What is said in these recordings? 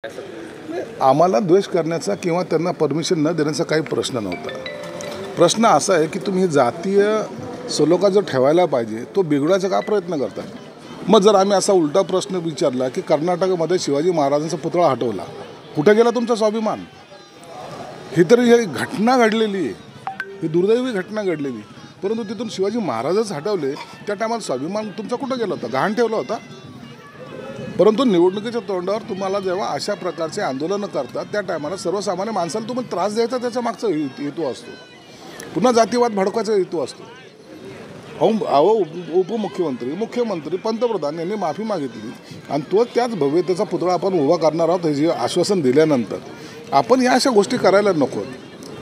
आम्हाला द्वेष करण्याचा किंवा त्यांना परमिशन न देण्याचा काही प्रश्न नव्हता। प्रश्न असा आहे की तुम्ही जातीय सलोखा जो ठेवायला पाहिजे तो बिघडवायचा का प्रयत्न करता। मग जर आम्ही असा उलटा प्रश्न विचारला की कर्नाटकमध्ये शिवाजी महाराजांचा पुतळा हटवला, कुठे गेला तुमचा स्वाभिमान? ही तर ही घटना घडलेली आहे, ही दुर्दैवी घटना घडलेली, परंतु तिथून शिवाजी महाराजच हटवले त्या टायमाला स्वाभिमान तुमचा कुठे गेला होता? गहाण ठेवला होता। परंतु निवडणुकीच्या तोंडावर तुम्हाला जेव्हा अशा प्रकारचे आंदोलन करतात त्या टायमाला सर्वसामान्य माणसाला तुम्ही त्रास द्यायचा त्याच्या मागचा हेतू असतो, पुन्हा जातीवाद भडकवायचा हेतू असतो। उपमुख्यमंत्री, मुख्यमंत्री, पंतप्रधान यांनी माफी मागितली आणि तो त्याच भव्यतेचा पुतळा आपण उभा करणार आहोत हे आश्वासन दिल्यानंतर आपण या अशा गोष्टी करायला नको।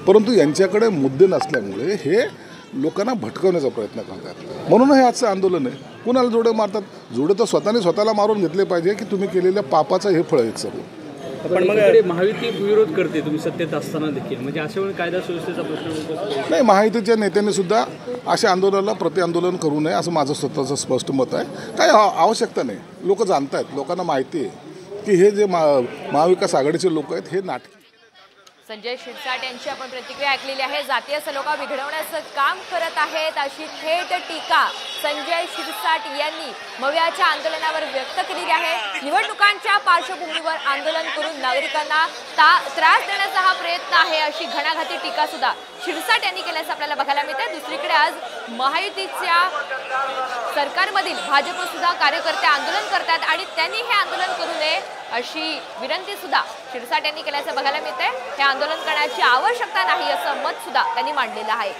परंतु यांच्याकडे मुद्दे नसल्यामुळे हे लोकांना भटकवण्याचा प्रयत्न करतात, म्हणून हे आजचं आंदोलन आहे। कुणाला जोडे मारतात? जोडे तर स्वतःला मारून घेतले पाहिजे की तुम्ही केलेल्या पापाचं हे फळ आहे सर्व। पण मग महायुती विरोध करते तुम्ही सत्तेत असताना देखील, म्हणजे अशा वेळी कायदा सुव्यवस्थेचा प्रश्न नाही। महायुतीच्या नेत्यांनी सुद्धा अशा आंदोलनाला प्रतिआंदोलन करू नये असं माझं स्वतःचं स्पष्ट मत आहे। काही आवश्यकता नाही, लोक जाणत आहेत, लोकांना माहिती आहे की हे जे महाविकास आघाडीचे लोक आहेत हे नाटकी। संजय शिरसाट यांची आपण प्रतिक्रिया ऐकलेली आहे। जातीय सलोखा बिघडवण्याचं काम करत आहेत अशी थेट टीका संजय शिरसाट यांनी मवियाच्या आंदोलनावर व्यक्त केलेली आहे। निवडणुकांच्या पार्श्वभूमीवर आंदोलन करून नागरिकांना त्रास देण्याचा हा प्रयत्न आहे अशी घणाघाती टीका सुद्धा शिरसाट यांनी केल्याचं आपल्याला बघायला मिळते। दुसरीकडे आज महायुतीच्या सरकारमधील भाजप सुद्धा कार्यकर्ते आंदोलन करतात आणि त्यांनी हे आंदोलन करू नये अशी विनंती सुद्धा शिरसाट यांनी केल्याचं बघायला मिळते। हे आंदोलन करण्याची आवश्यकता नाही असं मत सुद्धा त्यांनी मांडलेलं आहे।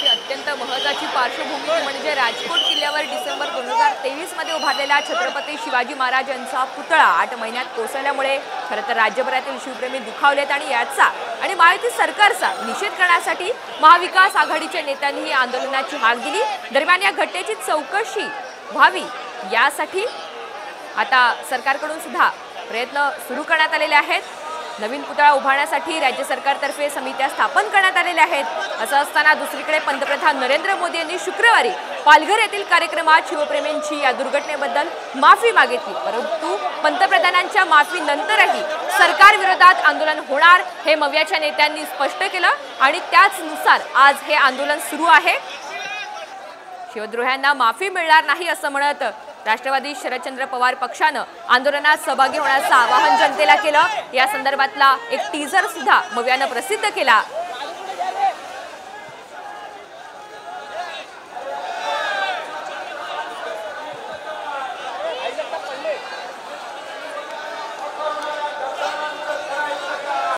अत्यंत महत्त्वाची पार्श्वभूमी म्हणजे राजकोट किल्ल्यावर डिसेंबर 2023 मध्ये उभारलेला छत्रपती शिवाजी महाराज यांचा पुतळा 8 महिन्यात कोसळल्यामुळे खरं तर राज्यभरातील शिवप्रेमी दुखावलेत आणि याचा आणि महायुती सरकारचा निषेध करण्यासाठी महाविकास आघाडीच्या नेत्यांनी ही आंदोलनाची हाक दिली। दरम्यान या घटनेची चौकशी व्हावी यासाठी आता सरकारकडून सुद्धा प्रयत्न सुरू करण्यात आलेले आहेत। नवीन पुतळा उभारण्यासाठी राज्य सरकारतर्फे समित्या स्थापन करण्यात आलेल्या आहेत। असं असताना दुसरीकडे पंतप्रधान नरेंद्र मोदी यांनी शुक्रवारी पालघर येथील कार्यक्रमात शिवप्रेमींची या दुर्घटनेबद्दल माफी मागितली, परंतु पंतप्रधानांच्या माफीनंतरही सरकार विरोधात आंदोलन होणार हे मवियाच्या नेत्यांनी स्पष्ट केलं आणि त्याचनुसार आज हे आंदोलन सुरू आहे। शिवद्रोह्यांना माफी मिळणार नाही असं म्हणत राष्ट्रवादी शरदचंद्र पवार पक्षानं आंदोलनात सहभागी होण्याचं आवाहन जनतेला केलं। या संदर्भातला एक टीजर सुद्धा मवियानं प्रसिद्ध केला।